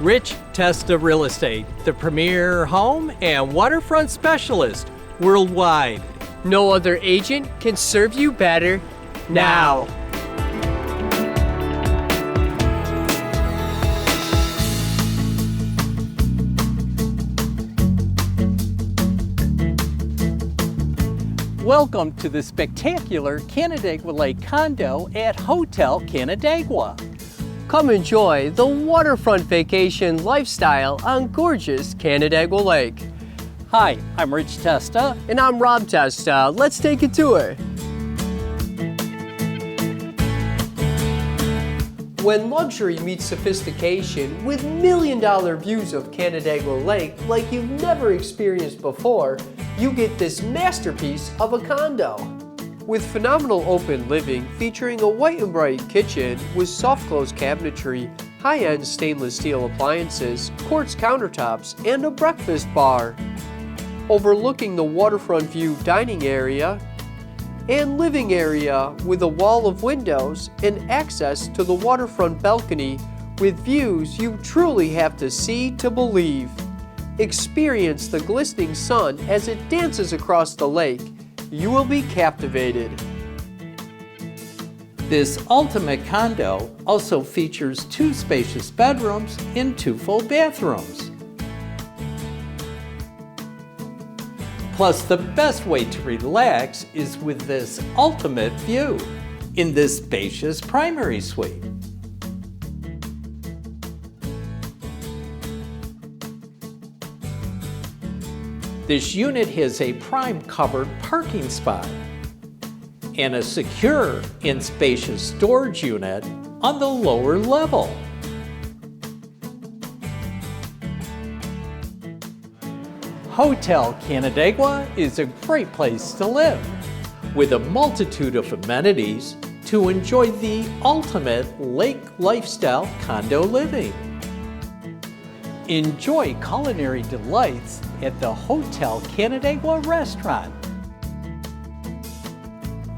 Rich Testa Real Estate, the premier home and waterfront specialist worldwide. No other agent can serve you better now. Welcome to the spectacular Canandaigua Lake condo at Hotel Canandaigua. Come enjoy the waterfront vacation lifestyle on gorgeous Canandaigua Lake. Hi, I'm Rich Testa. And I'm Rob Testa. Let's take a tour. When luxury meets sophistication with million-dollar views of Canandaigua Lake like you've never experienced before, you get this masterpiece of a condo. With phenomenal open living featuring a white and bright kitchen with soft close cabinetry, high-end stainless steel appliances, quartz countertops, and a breakfast bar. Overlooking the waterfront view dining area and living area with a wall of windows and access to the waterfront balcony with views you truly have to see to believe. Experience the glistening sun as it dances across the lake. You will be captivated. This ultimate condo also features 2 spacious bedrooms and 2 full bathrooms. Plus, the best way to relax is with this ultimate view in this spacious primary suite. This unit has a prime covered parking spot and a secure and spacious storage unit on the lower level. Hotel Canandaigua is a great place to live with a multitude of amenities to enjoy the ultimate lake lifestyle condo living. Enjoy culinary delights at the Hotel Canandaigua restaurant.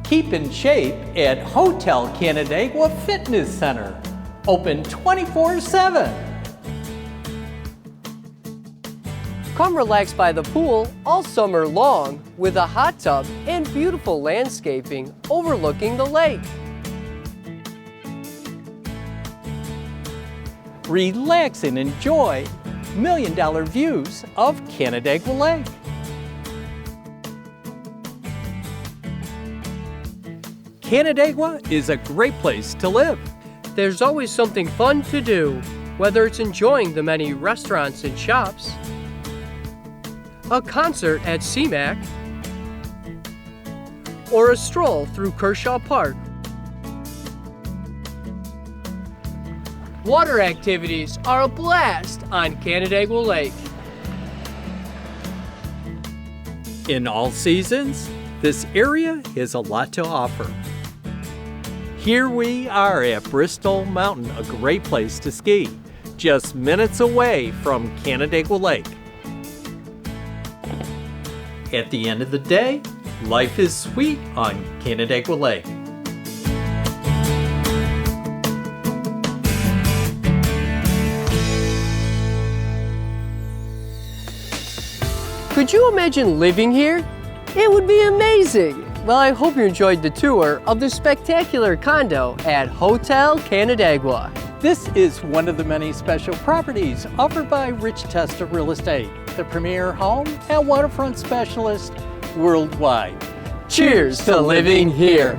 Keep in shape at Hotel Canandaigua Fitness Center, open 24/7. Come relax by the pool all summer long with a hot tub and beautiful landscaping overlooking the lake. Relax and enjoy million-dollar views of Canandaigua Lake. Canandaigua is a great place to live. There's always something fun to do, whether it's enjoying the many restaurants and shops, a concert at CMAC, or a stroll through Kershaw Park. Water activities are a blast on Canandaigua Lake. In all seasons, this area has a lot to offer. Here we are at Bristol Mountain, a great place to ski, just minutes away from Canandaigua Lake. At the end of the day, life is sweet on Canandaigua Lake. Could you imagine living here? It would be amazing! Well, I hope you enjoyed the tour of the spectacular condo at Hotel Canandaigua. This is one of the many special properties offered by Rich Testa Real Estate, the premier home and waterfront specialist worldwide. Cheers to living here!